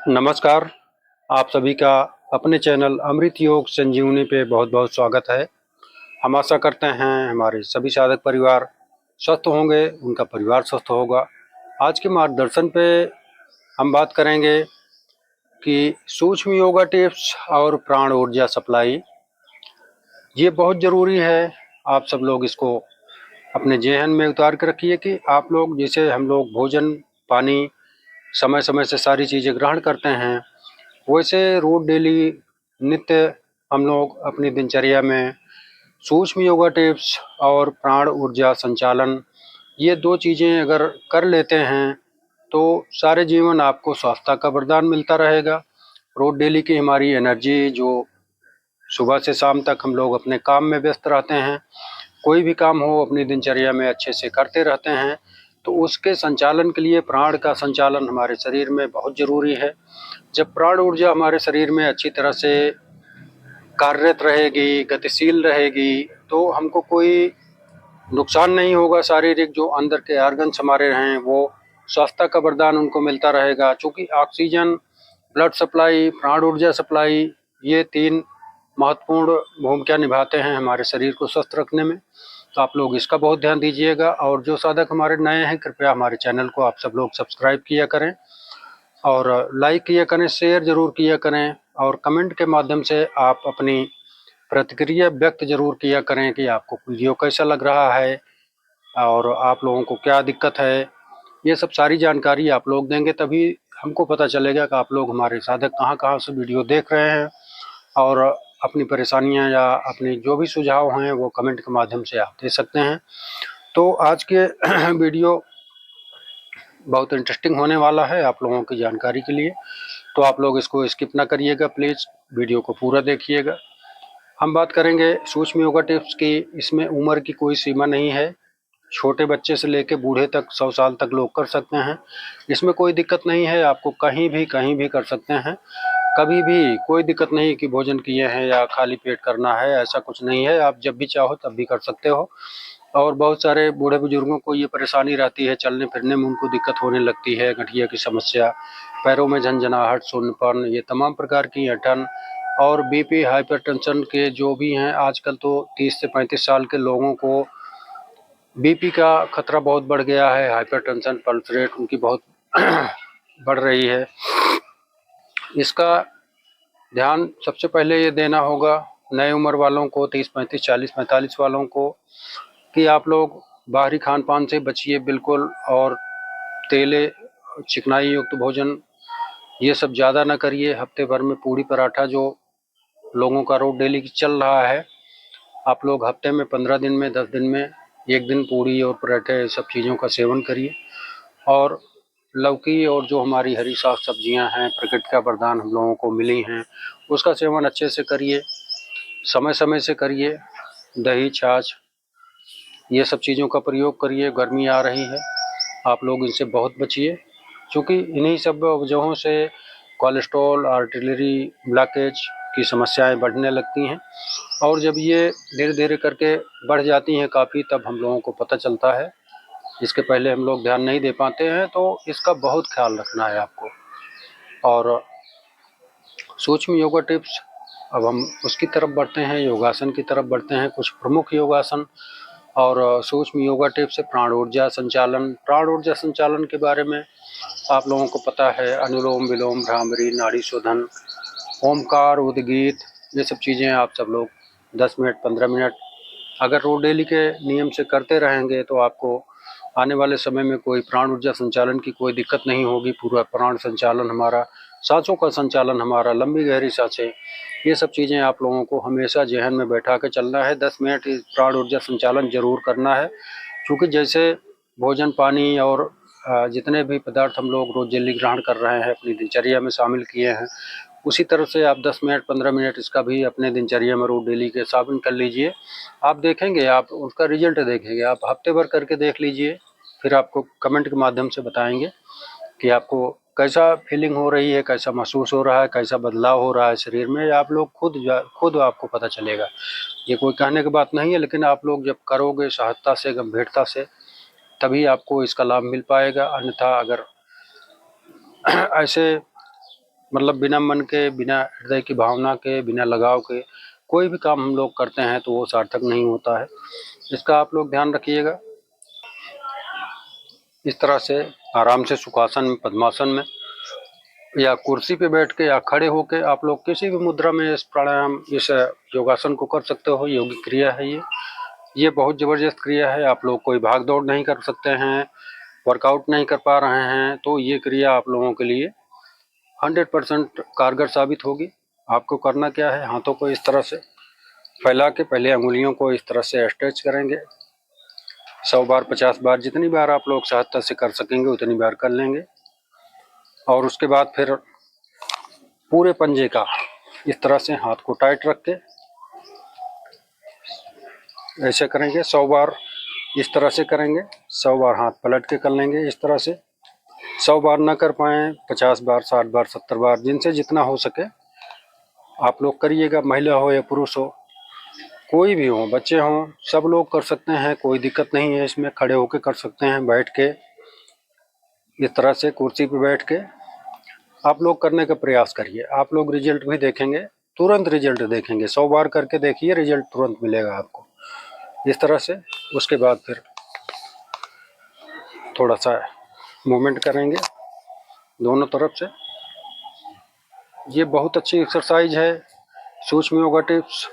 नमस्कार। आप सभी का अपने चैनल अमृत योग संजीवनी पे बहुत बहुत स्वागत है। हम आशा करते हैं हमारे सभी साधक परिवार स्वस्थ होंगे, उनका परिवार स्वस्थ होगा। आज के मार्गदर्शन पे हम बात करेंगे कि सूक्ष्म योगा टिप्स और प्राण ऊर्जा सप्लाई, ये बहुत ज़रूरी है। आप सब लोग इसको अपने ज़हन में उतार के रखिए कि आप लोग, जैसे हम लोग भोजन पानी समय समय से सारी चीज़ें ग्रहण करते हैं, वैसे रोज़ डेली नित्य हम लोग अपनी दिनचर्या में सूक्ष्म योगा टिप्स और प्राण ऊर्जा संचालन, ये दो चीज़ें अगर कर लेते हैं तो सारे जीवन आपको स्वास्थ्य का वरदान मिलता रहेगा। रोज़ डेली की हमारी एनर्जी, जो सुबह से शाम तक हम लोग अपने काम में व्यस्त रहते हैं, कोई भी काम हो अपनी दिनचर्या में अच्छे से करते रहते हैं, तो उसके संचालन के लिए प्राण का संचालन हमारे शरीर में बहुत ज़रूरी है। जब प्राण ऊर्जा हमारे शरीर में अच्छी तरह से कार्यरत रहेगी, गतिशील रहेगी, तो हमको कोई नुकसान नहीं होगा। शारीरिक जो अंदर के ऑर्गन्स हमारे हैं, वो स्वास्थ्य का वरदान उनको मिलता रहेगा। चूँकि ऑक्सीजन, ब्लड सप्लाई, प्राण ऊर्जा सप्लाई, ये 3 महत्वपूर्ण भूमिका निभाते हैं हमारे शरीर को स्वस्थ रखने में। तो आप लोग इसका बहुत ध्यान दीजिएगा। और जो साधक हमारे नए हैं, कृपया हमारे चैनल को आप सब लोग सब्सक्राइब किया करें और लाइक किया करें, शेयर ज़रूर किया करें, और कमेंट के माध्यम से आप अपनी प्रतिक्रिया व्यक्त ज़रूर किया करें कि आपको वीडियो कैसा लग रहा है और आप लोगों को क्या दिक्कत है। ये सब सारी जानकारी आप लोग देंगे, तभी हमको पता चलेगा कि आप लोग, हमारे साधक, कहाँ कहाँ से वीडियो देख रहे हैं, और अपनी परेशानियां या अपनी जो भी सुझाव हैं वो कमेंट के माध्यम से आप दे सकते हैं। तो आज के वीडियो बहुत इंटरेस्टिंग होने वाला है आप लोगों की जानकारी के लिए, तो आप लोग इसको स्किप ना करिएगा, प्लीज़ वीडियो को पूरा देखिएगा। हम बात करेंगे सूक्ष्म योगा टिप्स की। इसमें उम्र की कोई सीमा नहीं है, छोटे बच्चे से लेकर बूढ़े तक 100 साल तक लोग कर सकते हैं। इसमें कोई दिक्कत नहीं है, आपको कहीं भी कर सकते हैं। कभी भी कोई दिक्कत नहीं कि भोजन किए हैं या खाली पेट करना है, ऐसा कुछ नहीं है। आप जब भी चाहो तब भी कर सकते हो। और बहुत सारे बूढ़े बुजुर्गों को ये परेशानी रहती है, चलने फिरने में उनको दिक्कत होने लगती है, गठिया की समस्या, पैरों में झंझनाहट, सुन्नपन, ये तमाम प्रकार की ऐंठन, और बीपी, हाइपरटेंशन के जो भी हैं, आजकल तो 30 से 35 साल के लोगों को बीपी का खतरा बहुत बढ़ गया है। हाइपरटेंशन, पल्स रेट उनकी बहुत बढ़ रही है। इसका ध्यान सबसे पहले ये देना होगा नए उम्र वालों को, 30, 35, 40, 45 वालों को, कि आप लोग बाहरी खान पान से बचिए बिल्कुल, और तेले चिकनाई युक्त भोजन ये सब ज़्यादा ना करिए। हफ्ते भर में पूड़ी पराठा जो लोगों का रोज डेली चल रहा है, आप लोग हफ्ते में 15 दिन में 10 दिन में एक दिन पूड़ी और पराठे सब चीज़ों का सेवन करिए। और लौकी और जो हमारी हरी साग सब्जियां हैं, प्रकृति का वरदान हम लोगों को मिली हैं, उसका सेवन अच्छे से करिए, समय समय से करिए। दही, छाछ, ये सब चीज़ों का प्रयोग करिए। गर्मी आ रही है, आप लोग इनसे बहुत बचिए, क्योंकि इन्हीं सब वजहों से कोलेस्ट्रॉल, आर्टरी ब्लॉकेज की समस्याएं बढ़ने लगती हैं। और जब ये धीरे धीरे करके बढ़ जाती हैं काफ़ी, तब हम लोगों को पता चलता है। इसके पहले हम लोग ध्यान नहीं दे पाते हैं, तो इसका बहुत ख्याल रखना है आपको। और सूक्ष्म योगा टिप्स, अब हम उसकी तरफ बढ़ते हैं, योगासन की तरफ बढ़ते हैं। कुछ प्रमुख योगासन और सूक्ष्म योगा टिप्स है। प्राण ऊर्जा संचालन। प्राण ऊर्जा संचालन के बारे में आप लोगों को पता है, अनुलोम विलोम, भ्रामरी, नाड़ी शोधन, ओमकार, उद्गीत, ये सब चीज़ें आप सब लोग 10 मिनट 15 मिनट अगर रोज डेली के नियम से करते रहेंगे, तो आपको आने वाले समय में कोई प्राण ऊर्जा संचालन की कोई दिक्कत नहीं होगी। पूरा प्राण संचालन हमारा, सांसों का संचालन हमारा, लंबी गहरी सांसें, ये सब चीज़ें आप लोगों को हमेशा जहन में बैठा के चलना है। 10 मिनट प्राण ऊर्जा संचालन जरूर करना है, क्योंकि जैसे भोजन पानी और जितने भी पदार्थ हम लोग रोज डेली ग्रहण कर रहे हैं, अपनी दिनचर्या में शामिल किए हैं, उसी तरह से आप 10 मिनट 15 मिनट इसका भी अपने दिनचर्या में रोज डेली के शामिल कर लीजिए। आप देखेंगे, आप उसका रिजल्ट देखेंगे। आप हफ्ते भर करके देख लीजिए, फिर आपको कमेंट के माध्यम से बताएंगे कि आपको कैसा फीलिंग हो रही है, कैसा महसूस हो रहा है, कैसा बदलाव हो रहा है शरीर में। आप लोग खुद आपको पता चलेगा। ये कोई कहने की बात नहीं है, लेकिन आप लोग जब करोगे सहजता से, गंभीरता से, तभी आपको इसका लाभ मिल पाएगा। अन्यथा अगर ऐसे मतलब बिना मन के, बिना हृदय की भावना के, बिना लगाव के कोई भी काम हम लोग करते हैं तो वो सार्थक नहीं होता है। इसका आप लोग ध्यान रखिएगा। इस तरह से आराम से सुखासन में, पद्मासन में या कुर्सी पे बैठ के या खड़े होके आप लोग किसी भी मुद्रा में इस प्राणायाम, इस योगासन को कर सकते हो। योगिक क्रिया है ये बहुत ज़बरदस्त क्रिया है। आप लोग कोई भाग दौड़ नहीं कर सकते हैं, वर्कआउट नहीं कर पा रहे हैं, तो ये क्रिया आप लोगों के लिए 100% कारगर साबित होगी। आपको करना क्या है, हाथों को इस तरह से फैला के पहले अंगुलियों को इस तरह से स्ट्रेच करेंगे। 100 बार, 50 बार, जितनी बार आप लोग सहजता से कर सकेंगे उतनी बार कर लेंगे। और उसके बाद फिर पूरे पंजे का इस तरह से हाथ को टाइट रख के ऐसे करेंगे। 100 बार इस तरह से करेंगे, 100 बार हाथ पलट के कर लेंगे इस तरह से। 100 बार ना कर पाएँ, 50 बार, 60 बार, 70 बार, जिनसे जितना हो सके आप लोग करिएगा। महिला हो या पुरुष हो, कोई भी हो, बच्चे हों, सब लोग कर सकते हैं, कोई दिक्कत नहीं है इसमें। खड़े होके कर सकते हैं, बैठ के इस तरह से कुर्सी पे बैठ के आप लोग करने का प्रयास करिए। आप लोग रिजल्ट भी देखेंगे, तुरंत रिजल्ट देखेंगे। 100 बार करके देखिए, रिजल्ट तुरंत मिलेगा आपको इस तरह से। उसके बाद फिर थोड़ा सा मूवमेंट करेंगे दोनों तरफ से। ये बहुत अच्छी एक्सरसाइज है। सूक्ष्म योगा टिप्स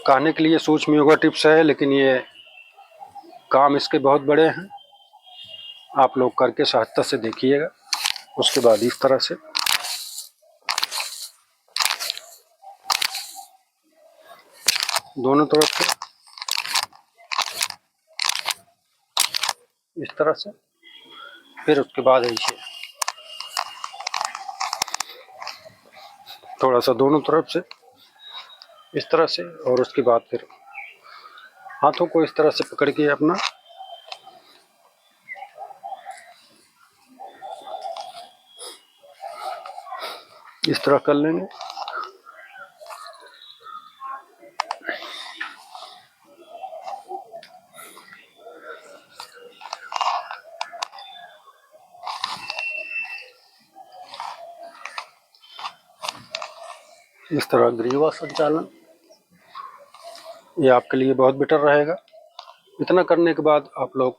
कहने के लिए सूक्ष्म योगा टिप्स है, लेकिन ये काम इसके बहुत बड़े हैं। आप लोग करके सहजता से देखिएगा। उसके बाद इस तरह से दोनों तरफ से इस तरह से, फिर उसके बाद ऐसे थोड़ा सा दोनों तरफ से इस तरह से। और उसके बाद फिर हाथों को इस तरह से पकड़ के अपना इस तरह कर लेंगे। इस तरह ग्रीवा संचालन, ये आपके लिए बहुत बेटर रहेगा। इतना करने के बाद आप लोग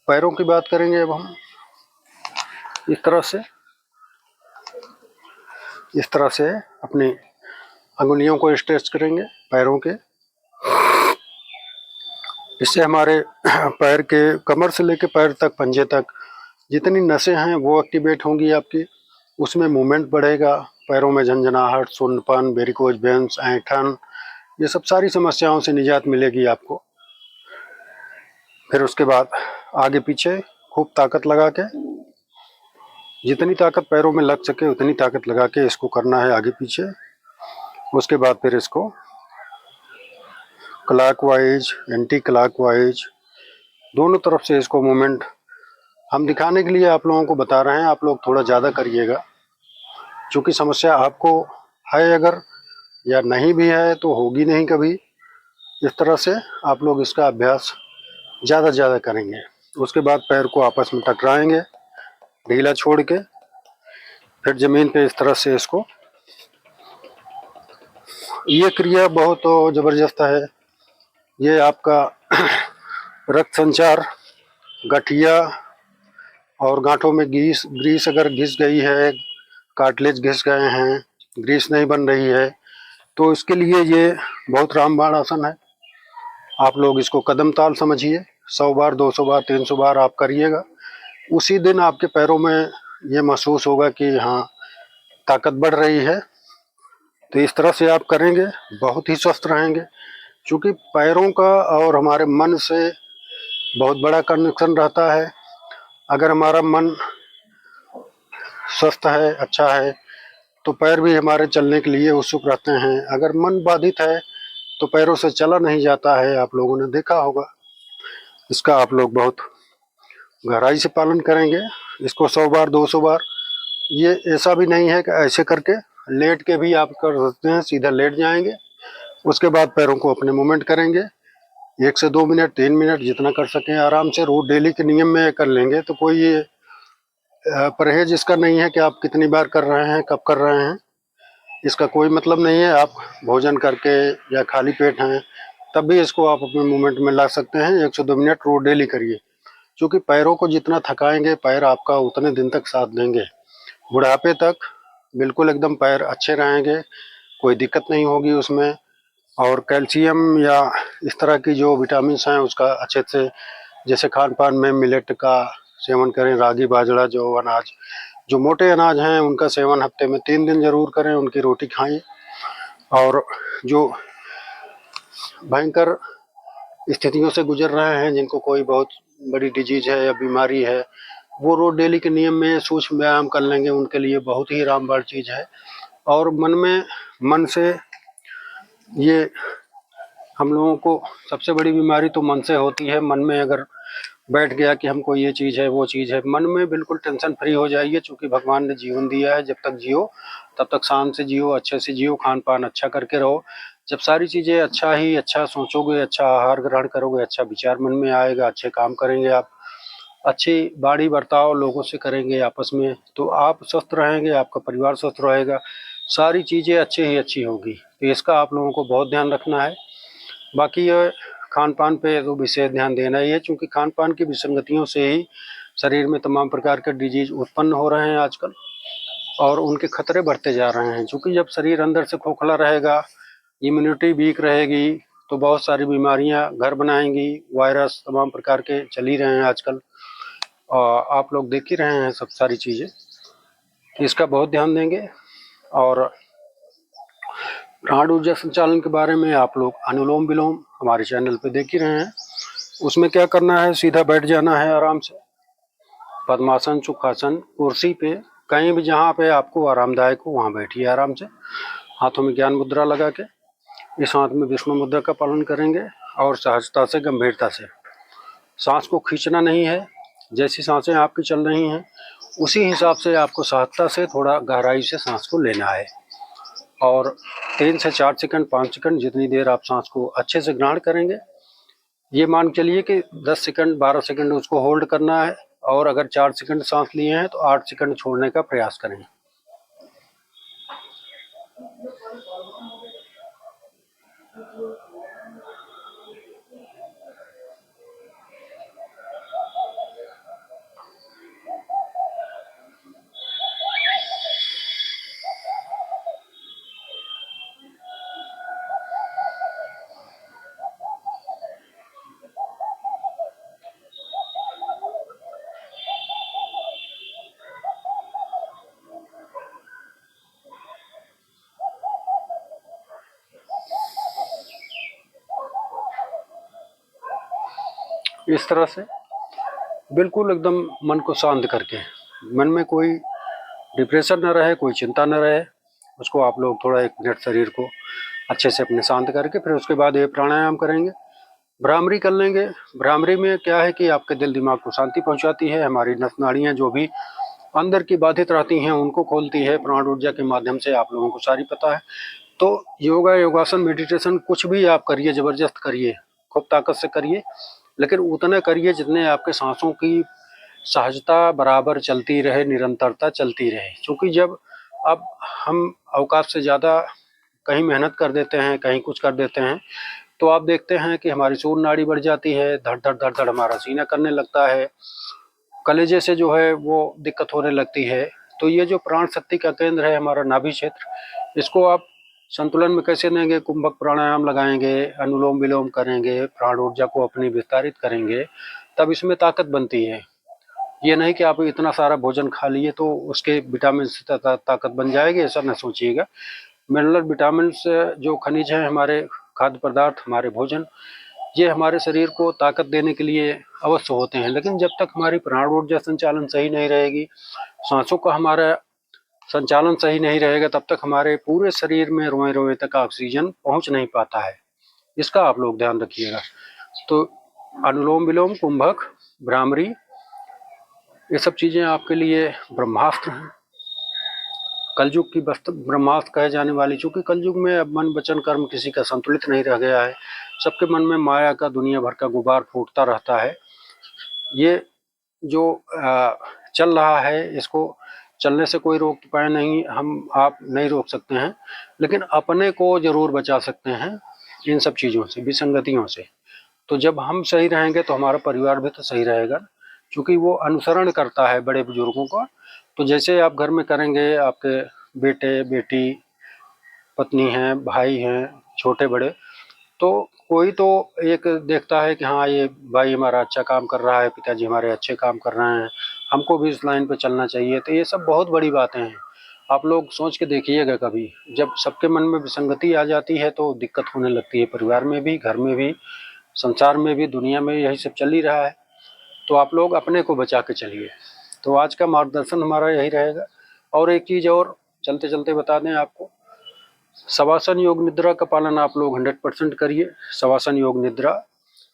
पैरों की बात करेंगे। अब हम इस तरह से अपनी अंगुलियों को स्ट्रेच करेंगे पैरों के। इससे हमारे पैर के कमर से लेकर पैर तक, पंजे तक जितनी नसें हैं वो एक्टिवेट होंगी आपकी। उसमें मूवमेंट बढ़ेगा। पैरों में झंझनाहट, सुन्नपन, वेरिकोज वेन्स, ऐंठन, ये सब सारी समस्याओं से निजात मिलेगी आपको। फिर उसके बाद आगे पीछे खूब ताकत लगा के, जितनी ताकत पैरों में लग सके उतनी ताकत लगा के इसको करना है आगे पीछे। उसके बाद फिर इसको क्लॉकवाइज, एंटी क्लॉकवाइज, दोनों तरफ से इसको मूवमेंट हम दिखाने के लिए आप लोगों को बता रहे हैं। आप लोग थोड़ा ज़्यादा करिएगा, क्योंकि समस्या आपको है अगर, या नहीं भी है तो होगी नहीं कभी। इस तरह से आप लोग इसका अभ्यास ज़्यादा से ज़्यादा करेंगे। उसके बाद पैर को आपस में टकराएंगे ढीला छोड़ के, फिर ज़मीन पे इस तरह से इसको। ये क्रिया बहुत ज़बरदस्त है। ये आपका रक्त संचार, गठिया और गांठों में ग्रीस अगर घिस गई है, कार्टिलेज घिस गए हैं, ग्रीस नहीं बन रही है, तो इसके लिए ये बहुत रामबाण आसन है। आप लोग इसको कदम ताल समझिए। 100 बार, 200 बार, 300 बार आप करिएगा। उसी दिन आपके पैरों में ये महसूस होगा कि हाँ, ताकत बढ़ रही है। तो इस तरह से आप करेंगे, बहुत ही स्वस्थ रहेंगे। क्योंकि पैरों का और हमारे मन से बहुत बड़ा कनेक्शन रहता है। अगर हमारा मन स्वस्थ है, अच्छा है, तो पैर भी हमारे चलने के लिए उत्सुक रहते हैं। अगर मन बाधित है तो पैरों से चला नहीं जाता है, आप लोगों ने देखा होगा। इसका आप लोग बहुत गहराई से पालन करेंगे। इसको 100 बार, 200 बार, ये ऐसा भी नहीं है कि ऐसे करके लेट के भी आप कर सकते हैं। सीधा लेट जाएंगे, उसके बाद पैरों को अपने मूवमेंट करेंगे। 1 से 2 मिनट, 3 मिनट, जितना कर सकें आराम से। रोज डेली के नियम में कर लेंगे तो कोई ये परहेज इसका नहीं है कि आप कितनी बार कर रहे हैं, कब कर रहे हैं, इसका कोई मतलब नहीं है। आप भोजन करके या खाली पेट हैं तब भी इसको आप अपने मूवमेंट में ला सकते हैं। 1 से 2 मिनट रोज डेली करिए, क्योंकि पैरों को जितना थकाएंगे पैर आपका उतने दिन तक साथ देंगे। बुढ़ापे तक बिल्कुल एकदम पैर अच्छे रहेंगे, कोई दिक्कत नहीं होगी उसमें। और कैल्शियम या इस तरह की जो विटामिन्स हैं उसका अच्छे से, जैसे खान पान में मिलेट का सेवन करें, रागी बाजरा जो अनाज, जो मोटे अनाज हैं उनका सेवन हफ्ते में 3 दिन जरूर करें, उनकी रोटी खाएं। और जो भयंकर स्थितियों से गुजर रहे हैं, जिनको कोई बहुत बड़ी डिजीज है या बीमारी है, वो रोज डेली के नियम में सूक्ष्म व्यायाम कर लेंगे, उनके लिए बहुत ही रामबाण चीज है। और मन से ये हम लोगों को सबसे बड़ी बीमारी तो मन से होती है। मन में अगर बैठ गया कि हमको ये चीज़ है वो चीज़ है, मन में बिल्कुल टेंशन फ्री हो जाइए, क्योंकि भगवान ने जीवन दिया है, जब तक जियो तब तक शांत से जियो, अच्छे से जियो, खान पान अच्छा करके रहो। जब सारी चीज़ें अच्छा सोचोगे, अच्छा आहार ग्रहण करोगे, अच्छा विचार मन में आएगा, अच्छे काम करेंगे आप, अच्छी बाड़ी बर्ताव लोगों से करेंगे आपस में, तो आप स्वस्थ रहेंगे, आपका परिवार स्वस्थ रहेगा, सारी चीज़ें अच्छी ही अच्छी होगी। तो इसका आप लोगों को बहुत ध्यान रखना है। बाकी ये खान पान पे तो विशेष ध्यान देना ही है, क्योंकि खान पान की विसंगतियों से ही शरीर में तमाम प्रकार के डिजीज उत्पन्न हो रहे हैं आजकल, और उनके खतरे बढ़ते जा रहे हैं। क्योंकि जब शरीर अंदर से खोखला रहेगा, इम्यूनिटी वीक रहेगी, तो बहुत सारी बीमारियां घर बनाएंगी। वायरस तमाम प्रकार के चल ही रहे हैं आजकल, और आप लोग देख ही रहे हैं सब सारी चीज़ें। इसका बहुत ध्यान देंगे। और प्राण ऊर्जा संचालन के बारे में आप लोग अनुलोम विलोम हमारे चैनल पे देख ही रहे हैं। उसमें क्या करना है, सीधा बैठ जाना है आराम से, पद्मासन, सुखासन, कुर्सी पे, कहीं भी जहाँ पे आपको आरामदायक हो वहाँ बैठिए आराम से। हाथों में ज्ञान मुद्रा लगा के, इस हाथ में विष्णु मुद्रा का पालन करेंगे, और सहजता से, गंभीरता से, सांस को खींचना नहीं है। जैसी सांसें आपकी चल रही हैं उसी हिसाब से आपको सहजता से थोड़ा गहराई से सांस को लेना है। और 3 से 4 सेकंड, 5 सेकंड, जितनी देर आप सांस को अच्छे से ग्रहण करेंगे, ये मान के चलिए कि 10 सेकंड, 12 सेकंड उसको होल्ड करना है। और अगर 4 सेकंड सांस लिए हैं तो 8 सेकंड छोड़ने का प्रयास करें। इस तरह से बिल्कुल एकदम मन को शांत करके, मन में कोई डिप्रेशन न रहे, कोई चिंता न रहे, उसको आप लोग थोड़ा 1 मिनट शरीर को अच्छे से अपने शांत करके, फिर उसके बाद ये प्राणायाम करेंगे, भ्रामरी कर लेंगे। भ्रामरी में क्या है कि आपके दिल दिमाग को शांति पहुंचाती है, हमारी नस नाड़ियाँ जो भी अंदर की बाधित रहती हैं उनको खोलती है, प्राण ऊर्जा के माध्यम से, आप लोगों को सारी पता है। तो योगा, योगासन, मेडिटेशन कुछ भी आप करिए, जबरदस्त करिए, खूब ताकत से करिए, लेकिन उतने करिए जितने आपके सांसों की सहजता बराबर चलती रहे, निरंतरता चलती रहे। क्योंकि जब अब हम अवकाश से ज़्यादा कहीं मेहनत कर देते हैं, कहीं कुछ कर देते हैं, तो आप देखते हैं कि हमारी सूर्य नाड़ी बढ़ जाती है, धड़ धड़ धड़ धड़ हमारा सीना करने लगता है, कलेजे से जो है वो दिक्कत होने लगती है। तो ये जो प्राण शक्ति का केंद्र है हमारा नाभि क्षेत्र, इसको आप संतुलन में कैसे देंगे? कुंभक प्राणायाम लगाएंगे, अनुलोम विलोम करेंगे, प्राण ऊर्जा को अपनी विस्तारित करेंगे, तब इसमें ताकत बनती है। ये नहीं कि आप इतना सारा भोजन खा लिए तो उसके विटामिन से ताकत बन जाएगी, ऐसा न सोचिएगा। मिनरल विटामिन जो खनिज हैं, हमारे खाद्य पदार्थ, हमारे भोजन, ये हमारे शरीर को ताकत देने के लिए अवश्य होते हैं। लेकिन जब तक हमारी प्राण ऊर्जा संचालन सही नहीं रहेगी, सांसों का हमारा संचालन सही नहीं रहेगा, तब तक हमारे पूरे शरीर में रोए रोए तक ऑक्सीजन पहुंच नहीं पाता है। इसका आप लोग ध्यान रखिएगा। तो अनुलोम विलोम, कुंभक, भ्रामरी, ये सब चीज़ें आपके लिए ब्रह्मास्त्र हैं, कलयुग की ब्रह्मास्त्र कहे जाने वाली। चूंकि कलयुग में अब मन वचन कर्म किसी का संतुलित नहीं रह गया है, सबके मन में माया का दुनिया भर का गुबार फूटता रहता है। ये जो चल रहा है, इसको चलने से कोई रोक पाए नहीं, हम आप नहीं रोक सकते हैं, लेकिन अपने को ज़रूर बचा सकते हैं इन सब चीज़ों से, विसंगतियों से। तो जब हम सही रहेंगे तो हमारा परिवार भी तो सही रहेगा, क्योंकि वो अनुसरण करता है बड़े बुजुर्गों का। तो जैसे आप घर में करेंगे, आपके बेटे बेटी, पत्नी हैं, भाई हैं, छोटे बड़े, तो कोई तो एक देखता है कि हाँ ये भाई हमारा अच्छा काम कर रहा है, पिताजी हमारे अच्छे काम कर रहे हैं, हमको भी इस लाइन पे चलना चाहिए। तो ये सब बहुत बड़ी बातें हैं। आप लोग सोच के देखिएगा, कभी जब सबके मन में विसंगति आ जाती है तो दिक्कत होने लगती है, परिवार में भी, घर में भी, संसार में भी, दुनिया में यही सब चल ही रहा है। तो आप लोग अपने को बचा के चलिए। तो आज का मार्गदर्शन हमारा यही रहेगा। और एक चीज़ और चलते चलते बता दें आपको, शवासन योग निद्रा का पालन आप लोग 100% करिए। शवासन योग निद्रा,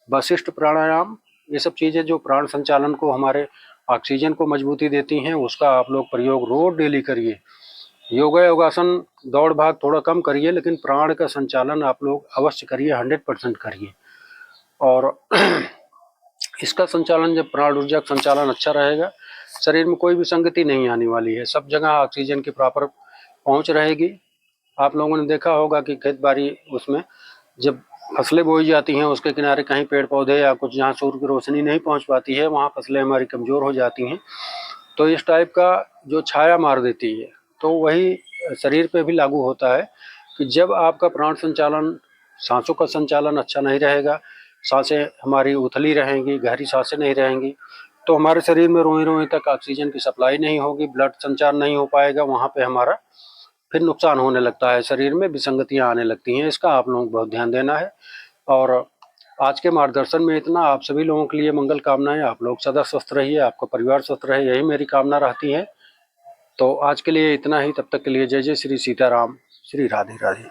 वशिष्ठ प्राणायाम, ये सब चीज़ें जो प्राण संचालन को, हमारे ऑक्सीजन को मजबूती देती हैं, उसका आप लोग प्रयोग रोज डेली करिए। योगा योगासन, दौड़ भाग थोड़ा कम करिए, लेकिन प्राण का संचालन आप लोग अवश्य करिए, 100% करिए। और इसका संचालन, जब प्राण ऊर्जा का संचालन अच्छा रहेगा, शरीर में कोई विसंगति नहीं आने वाली है, सब जगह ऑक्सीजन की प्रॉपर पहुंच रहेगी। आप लोगों ने देखा होगा कि खेत बाड़ी, उसमें जब फसलें बोई जाती हैं, उसके किनारे कहीं पेड़ पौधे या कुछ जहाँ सूर्य की रोशनी नहीं पहुँच पाती है, वहाँ फसलें हमारी कमज़ोर हो जाती हैं। तो इस टाइप का जो छाया मार देती है, तो वही शरीर पे भी लागू होता है कि जब आपका प्राण संचालन, सांसों का संचालन अच्छा नहीं रहेगा, सांसें हमारी उथली रहेंगी, गहरी सांसें नहीं रहेंगी, तो हमारे शरीर में रोई रोई तक ऑक्सीजन की सप्लाई नहीं होगी, ब्लड संचार नहीं हो पाएगा, वहाँ पे हमारा फिर नुकसान होने लगता है, शरीर में विसंगतियाँ आने लगती हैं। इसका आप लोगों को बहुत ध्यान देना है। और आज के मार्गदर्शन में इतना। आप सभी लोगों के लिए मंगल कामनाएं। आप लोग सदा स्वस्थ रहिए, आपका परिवार स्वस्थ रहे, यही मेरी कामना रहती है। तो आज के लिए इतना ही। तब तक के लिए जय जय श्री सीताराम, श्री राधे राधे।